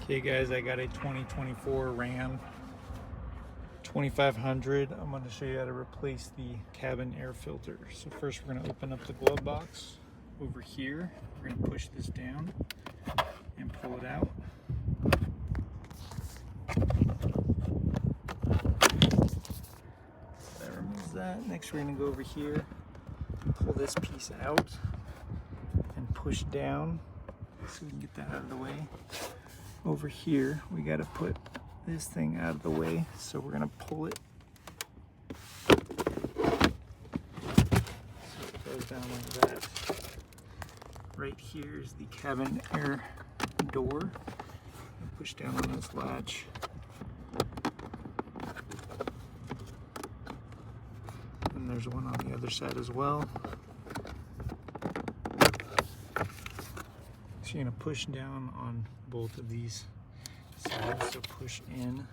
Okay guys, I got a 2024 Ram 2500. I'm going to show you how to replace the cabin air filter. So first we're going to open up the glove box over here. We're going to push this down and pull it out. That removes that. Next we're going to go over here, pull this piece out and push down so we can get that out of the way. Over here we got to put this thing out of the way, so we're going to pull it so it goes down like that. Right here is the cabin air door. Push down on this latch. And there's one on the other side as well. So you're going to push down on both of these sides, so push in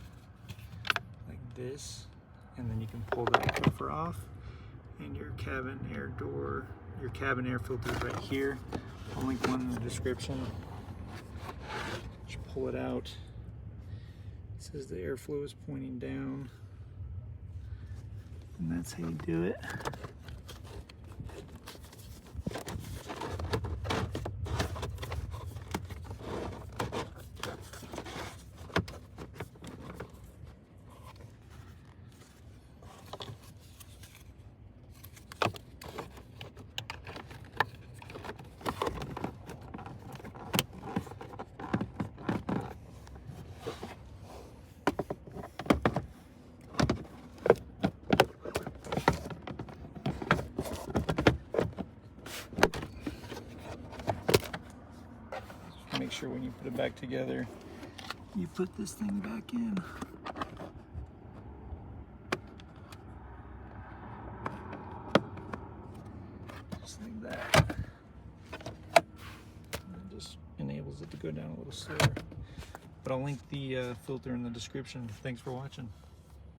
like this, and then you can pull that cover off, and your cabin air door, your cabin air filter is right here. I'll link one in the description. Just pull it out. It says the airflow is pointing down, and that's how you do it. Make sure when you put it back together, you put this thing back in. Just like that. And it just enables it to go down a little slower. But I'll link the filter in the description. Thanks for watching.